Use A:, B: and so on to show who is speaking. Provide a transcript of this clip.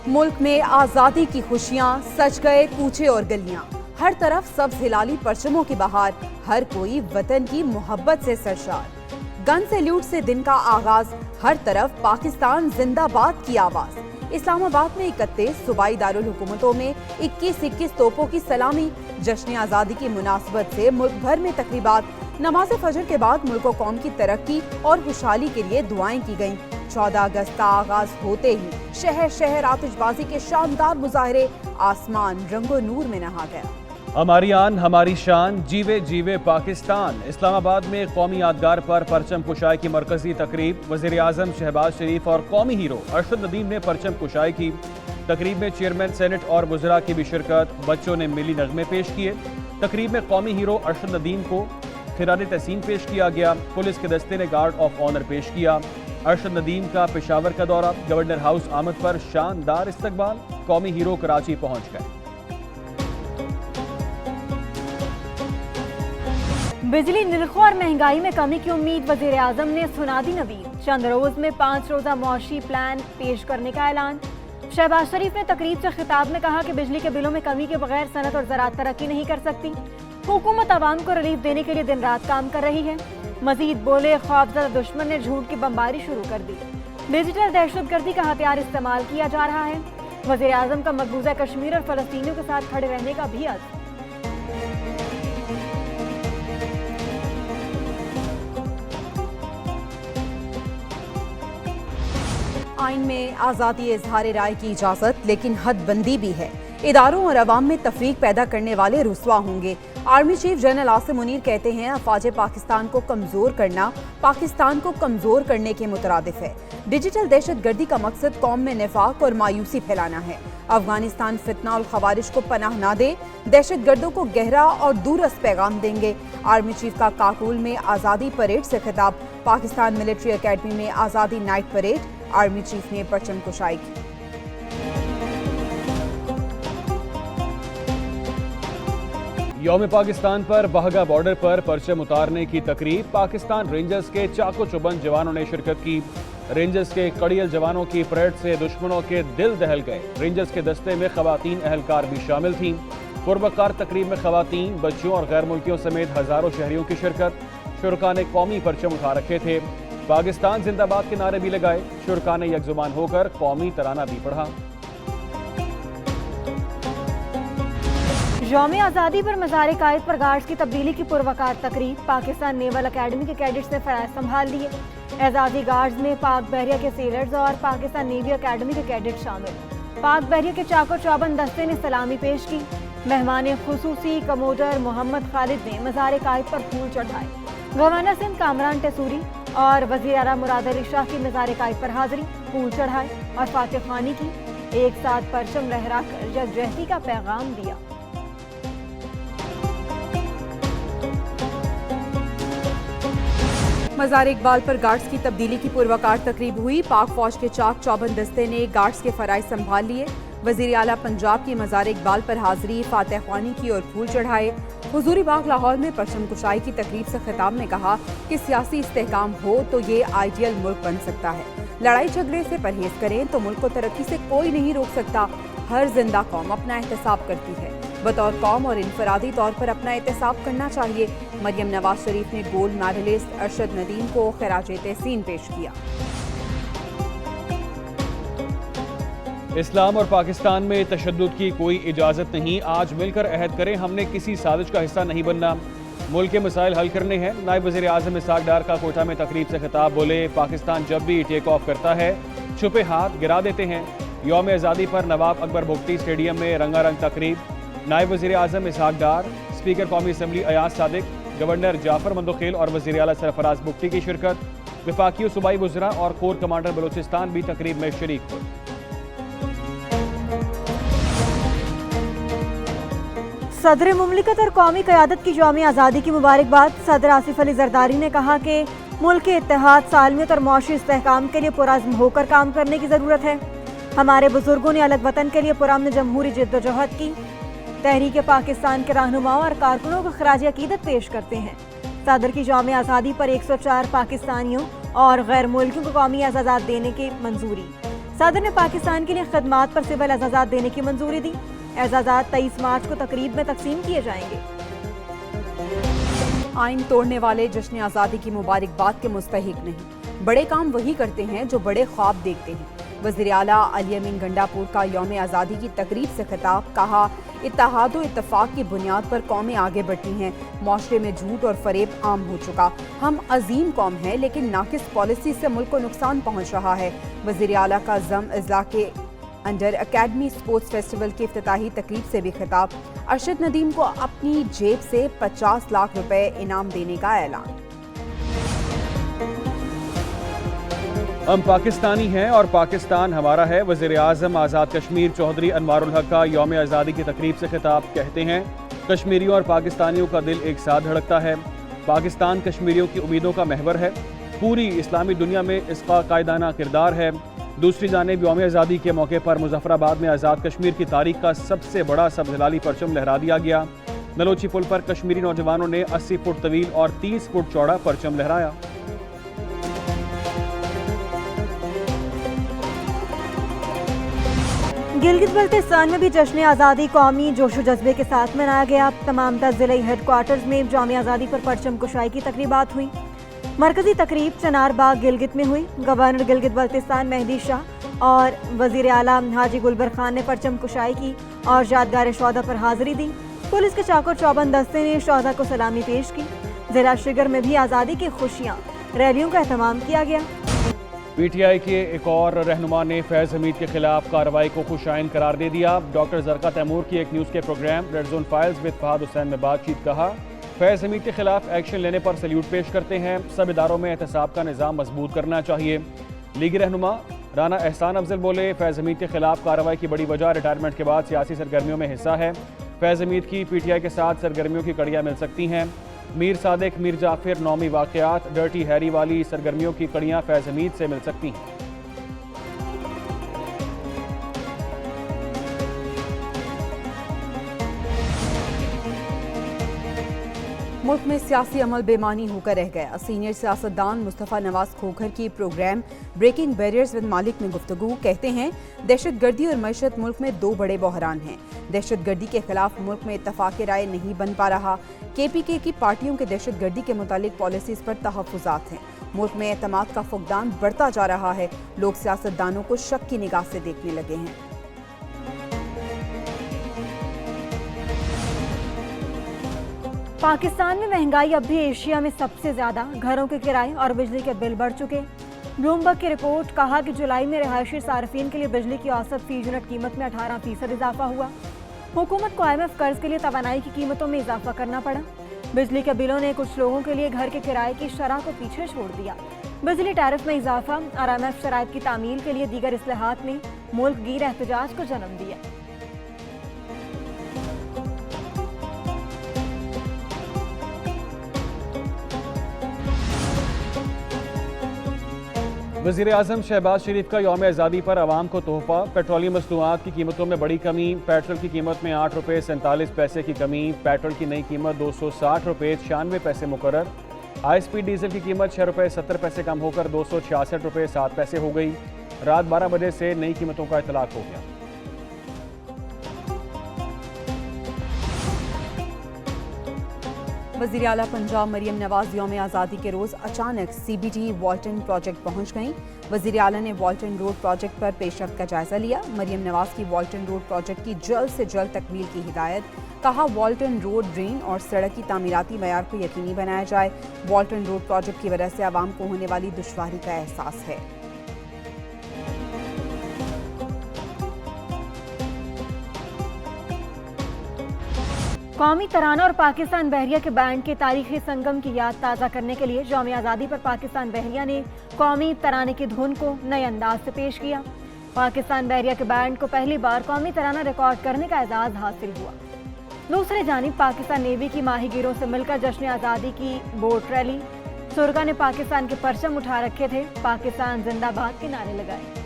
A: मुल्क में आज़ादी की खुशियाँ, सज गए कूचे और गलियाँ, हर तरफ सब्ज़ हिलाली परचमों की बहार, हर कोई वतन की मोहब्बत से सरशार। गन सैल्यूट से दिन का आगाज, हर तरफ पाकिस्तान जिंदाबाद की आवाज़। इस्लामाबाद में 31 सूबाई दारुल हुकूमतों में 21-21 तोपों की सलामी। जश्न आज़ादी की मुनासबत से मुल्क भर में तकरीबात। नमाज फजर के बाद मुल्क व कौम की तरक्की और खुशहाली के लिए दुआएं की गईं। 14 अगस्त का आगाज होते ही शहर शहर आतिशबाजी के शानदार मुजाहरे, आसमान रंगो नूर में नहा गया।
B: हमारी आन हमारी शान, जीवे जीवे पाकिस्तान। इस्लामाबाद में कौमी यादगार पर परचम कुशाई की मरकजी तकरीब। वज़ीर आज़म शहबाज शरीफ और कौमी हीरो अरशद नदीम ने परचम कुशाई की। तकरीब में चेयरमैन सेनेट और वज़रा की भी शिरकत। बच्चों ने मिली नगमे पेश किए। तकरीब में कौमी हीरो अरशद नदीम को खिराने तहसीन पेश किया गया। पुलिस के दस्ते ने गार्ड ऑफ ऑनर पेश किया। अरशद नदीम का पेशावर का दौरा। गवर्नर हाउस आमद पर शानदार इस्तकबाल। कौमी हीरो कराची पहुंच गए।
C: बिजली निर्खों और महंगाई में कमी की उम्मीद, वज़ीर आज़म ने सुना दी नवीद। चंद रोज में 5 रोजा मुआशी प्लान पेश करने का ऐलान। शहबाज शरीफ ने तकरीब से खिताब में कहा कि बिजली के बिलों में कमी के बगैर सनत और ज़राअत तरक्की नहीं कर सकती। हुकूमत आवाम को रिलीफ देने के लिए दिन रात काम कर रही है। मजीद बोले, खौफजदा दुश्मन ने झूठ की बमबारी शुरू कर दी। डिजिटल दहशतगर्दी का हथियार इस्तेमाल किया जा रहा है। वज़ीर आज़म का मकबूजा कश्मीर और फ़लस्तीनियों के साथ खड़े रहने का भी अज़्म।
A: आइन में आज़ादी इजहार राय की इजाज़त, लेकिन हदबंदी भी है। इदारों और अवाम में तफरीक पैदा करने वाले रुस्वा होंगे। Army chief general Asim Munir कहते हैं, अफवाज पाकिस्तान को कमज़ोर करना पाकिस्तान को कमज़ोर करने के मुतरादिफ है। डिजिटल दहशतगर्दी का मकसद कौम में निफाक और मायूसी फैलाना है। अफगानिस्तान फितना और खवारिज को पनाह ना दे, दहशतगर्दों को गहरा और दूरस पैगाम देंगे। आर्मी चीफ का काकुल में आज़ादी परेड से खिताब। पाकिस्तान मिलिट्री अकेडमी में आज़ादी नाइट परेड। आर्मी चीफ ने परचम कुशाई की।
B: यौम पाकिस्तान पर वाहगा बॉर्डर पर परचम उतारने की तकरीब। पाकिस्तान रेंजर्स के चाको चुबंद जवानों ने शिरकत की। रेंजर्स के कड़ियल जवानों की परेड से दुश्मनों के दिल दहल गए। रेंजर्स के दस्ते में खवातीन अहलकार भी शामिल थीं। पुरवकार तकरीब में खवातीन, बच्चों और गैर मुल्कियों समेत हजारों शहरियों की शिरकत। शुरका ने कौमी परचम उठा रखे थे। पाकिस्तान जिंदाबाद के नारे भी लगाए। शुरका ने यकजुबान होकर कौमी तराना भी पढ़ा।
C: यौम आज़ादी पर मज़ार कायद पर गार्ड्स की तब्दीली की पुरवकार तकरीब। पाकिस्तान नेवल अकेडमी के कैडेट्स ने फराइज संभाल लिए। एजाजी गार्ड्स में पाक बहरिया के सेलर्स और पाकिस्तान नेवी अकेडमी के कैडेट शामिल। पाक बहरिया के चाको चौबंद दस्ते ने सलामी पेश की। मेहमान खुसूसी कमोडर मोहम्मद खालिद ने मज़ार कायद पर फूल चढ़ाए। गवर्नर सिंध कामरान टेसूरी और वज़ीर आला मुराद अली शाह की मज़ार कायद पर हाजिरी, फूल चढ़ाए और फातिह ख़्वानी की। एक साथ परचम लहराकर यकजहती का पैगाम दिया।
A: मज़ार इकबाल पर गार्ड्स की तब्दीली की पुरवकार तकरीब हुई। पाक फौज के चाक चौबंद दस्ते ने गार्ड्स के फराइज संभाल लिए। वज़ीर आला पंजाब की मज़ार इकबाल पर हाजिरी, फातिह ख़्वानी की और फूल चढ़ाए। हुजूरी बाग लाहौर में परचम कुशाई की तकरीब से खिताब में कहा कि सियासी इस्तेहकाम हो तो ये आइडियल मुल्क बन सकता है। लड़ाई झगड़े से परहेज करें तो मुल्क को तरक्की से कोई नहीं रोक सकता। हर जिंदा कौम अपना एहतसाब करती है। बतौर कौम और इनफरादी तौर पर अपना एहतसाब करना चाहिए। मरियम नवाज शरीफ ने गोल्ड मेडलिस्ट अरशद नदीम को खिराजे तहसीन पेश किया।
B: इस्लाम और पाकिस्तान में तशद्दुद की कोई इजाज़त नहीं। आज मिलकर अहद करें, हमने किसी साजिश का हिस्सा नहीं बनना। मुल्क के मसाइल हल करने हैं। नायब वज़ीर आज़म इसाक डार का कोटा में तकरीब से खिताब। बोले, पाकिस्तान जब भी टेक ऑफ करता है छुपे हाथ गिरा देते हैं। यौम आज़ादी पर नवाब अकबर भुगटी स्टेडियम में रंगारंग तकरीब। नायब वज़ीर आज़म इसाक डार, स्पीकर कौमी असम्बली अयाज सादिक, गवर्नर जाफर मंदोखेल और वज़ीर आला सरफराज बुगटी की शिरकत। वफाकी सूबाई वज़रा और कोर कमांडर बलूचिस्तान भी तकरीब में शरीक हुए।
C: सदर मुमलिकत और कौमी क़यादत की यौम आज़ादी की मुबारकबाद। सदर आसिफ अली ज़रदारी ने कहा कि मुल्क के इत्तेहाद, सालमियत और मुआशी इस्तेहकाम के लिए पुरअज़्म होकर काम करने की ज़रूरत है। हमारे बुजुर्गों ने अलग वतन के लिए पुरअमन जमहूरी जिद्दोजहद की। तहरीक पाकिस्तान के रहनुमाओं और कारकुनों को खराज अकीदत पेश करते हैं। सदर की यौम आज़ादी पर 104 पाकिस्तानियों और गैर मुल्कियों को कौमी एजाज़ात देने की मंजूरी। صدر نے پاکستان کے لیے خدمات پر سول اعزازات دینے کی منظوری دی۔ اعزازات 23 مارچ کو تقریب میں تقسیم کیے جائیں گے۔
A: آئین توڑنے والے جشن آزادی کی مبارکباد کے مستحق نہیں، بڑے کام وہی کرتے ہیں جو بڑے خواب دیکھتے ہیں۔ وزیر اعلیٰ علی امین گنڈاپور کا یوم آزادی کی تقریب سے خطاب، کہا اتحاد و اتفاق کی بنیاد پر قومیں آگے بڑھتی ہیں، معاشرے میں جھوٹ اور فریب عام ہو چکا، ہم عظیم قوم ہیں لیکن ناقص پالیسی سے ملک کو نقصان پہنچ رہا ہے۔ وزیر اعلیٰ کا ضم اضلاع کے انڈر اکیڈمی سپورٹس فیسٹیول کی افتتاحی تقریب سے بھی خطاب، ارشد ندیم کو اپنی جیب سے 50 لاکھ روپے انعام دینے کا اعلان۔
B: ہم پاکستانی ہیں اور پاکستان ہمارا ہے۔ وزیر اعظم آزاد کشمیر چودھری انوار الحق کا یوم آزادی کی تقریب سے خطاب، کہتے ہیں کشمیریوں اور پاکستانیوں کا دل ایک ساتھ دھڑکتا ہے۔ پاکستان کشمیریوں کی امیدوں کا محور ہے، پوری اسلامی دنیا میں اس کا قائدانہ کردار ہے۔ دوسری جانب یوم آزادی کے موقع پر مظفر آباد میں آزاد کشمیر کی تاریخ کا سب سے بڑا سبز ہلالی پرچم لہرا دیا گیا۔ نلوچی پل پر کشمیری نوجوانوں نے 80 فٹ طویل اور 30 فٹ چوڑا پرچم لہرایا۔
C: گلگت بلتستان میں بھی جشن آزادی قومی جوش و جذبے کے ساتھ منایا گیا۔ تمام ضلعی ہیڈ کوارٹرز میں جوم آزادی پر پرچم کشائی کی تقریبات ہوئی۔ مرکزی تقریب چنار باغ گلگت میں ہوئی۔ گورنر گلگت بلتستان مہدی شاہ اور وزیر اعلیٰ حاجی گلبر خان نے پرچم کشائی کی اور یادگار شہداء پر حاضری دی۔ پولیس کے چاق و چوبند دستے نے شہداء کو سلامی پیش کی۔ ضلع شگر میں بھی آزادی کی خوشیاں ریلیوں کا اہتمام کیا گیا۔
B: پی ٹی آئی کے ایک اور رہنما نے فیض حمید کے خلاف کارروائی کو خوش آئند قرار دے دیا۔ ڈاکٹر زرقا تیمور کی ایک نیوز کے program red zone files with Fahad Hussain میں بات چیت، کہا فیض حمید کے خلاف ایکشن لینے پر سلیوٹ پیش کرتے ہیں، سب اداروں میں احتساب کا نظام مضبوط کرنا چاہیے۔ لیگی رہنما رانا احسان افضل بولے فیض حمید کے خلاف کارروائی کی بڑی وجہ ریٹائرمنٹ کے بعد سیاسی سرگرمیوں میں حصہ ہے۔ فیض حمید کی پی ٹی آئی کے ساتھ سرگرمیوں کی کڑیاں مل سکتی ہیں۔ میر صادق، میر جعفر، نومی واقعات، ڈرٹی ہیری والی سرگرمیوں کی کڑیاں فیض حمید سے مل سکتی ہیں۔
A: ملک میں سیاسی عمل بے معنی ہو کر رہ گیا۔ سینئر سیاستدان مصطفیٰ نواز کھوکھر کی پروگرام بریکنگ بیریئرز ود مالک میں گفتگو، کہتے ہیں دہشت گردی اور معیشت ملک میں دو بڑے بحران ہیں۔ دہشت گردی کے خلاف ملک میں اتفاق رائے نہیں بن پا رہا۔ کے پی کے کی پارٹیوں کے دہشت گردی کے متعلق پالیسیز پر تحفظات ہیں۔ ملک میں اعتماد کا فقدان بڑھتا جا رہا ہے، لوگ سیاستدانوں کو شک کی نگاہ سے دیکھنے لگے ہیں۔
C: پاکستان میں مہنگائی اب بھی ایشیا میں سب سے زیادہ، گھروں کے کرائے اور بجلی کے بل بڑھ چکے۔ بلومبرگ کی رپورٹ، کہا کہ جولائی میں رہائشی صارفین کے لیے بجلی کی اوسط فی یونٹ قیمت میں 18% اضافہ ہوا۔ حکومت کو IMF قرض کے لیے توانائی کی قیمتوں میں اضافہ کرنا پڑا۔ بجلی کے بلوں نے کچھ لوگوں کے لیے گھر کے کرائے کی شرح کو پیچھے چھوڑ دیا۔ بجلی ٹیرف میں اضافہ اور IMF شرائط کی تعمیل کے لیے دیگر اصلاحات نے ملک گیر احتجاج کو جنم دیا۔
B: وزیر اعظم شہباز شریف کا یوم آزادی پر عوام کو تحفہ، پیٹرولیم مصنوعات کی قیمتوں میں بڑی کمی، پیٹرول کی قیمت میں 8 روپے 47 پیسے کی کمی، پیٹرول کی نئی قیمت 260 روپے 96 پیسے مقرر، ہائی سپیڈ ڈیزل کی قیمت 6 روپے 70 پیسے کم ہو کر 266 روپے 7 پیسے ہو گئی۔ رات 12 بجے سے نئی قیمتوں کا اطلاق ہو گیا۔
A: وزیر اعلیٰ پنجاب مریم نواز یوم آزادی کے روز اچانک CBD والٹن پروجیکٹ پہنچ گئیں۔ وزیر اعلیٰ نے والٹن روڈ پروجیکٹ پر پیش رفت کا جائزہ لیا۔ مریم نواز کی والٹن روڈ پروجیکٹ کی جلد سے جلد تکمیل کی ہدایت، کہا والٹن روڈ ڈرین اور سڑک کی تعمیراتی معیار کو یقینی بنایا جائے۔ والٹن روڈ پروجیکٹ کی وجہ سے عوام کو ہونے والی دشواری کا احساس ہے۔
C: قومی ترانہ اور پاکستان بحریہ کے بینڈ کے تاریخی سنگم کی یاد تازہ کرنے کے لیے یوم آزادی پر پاکستان بحریہ نے قومی ترانے کی دھن کو نئے انداز سے پیش کیا۔ پاکستان بحریہ کے بینڈ کو پہلی بار قومی ترانہ ریکارڈ کرنے کا اعزاز حاصل ہوا۔ دوسری جانب پاکستان نیوی کی ماہی گیروں سے مل کر جشن آزادی کی بوٹ ریلی، سرگا نے پاکستان کے پرچم اٹھا رکھے تھے، پاکستان زندہ باد کے نعرے لگائے۔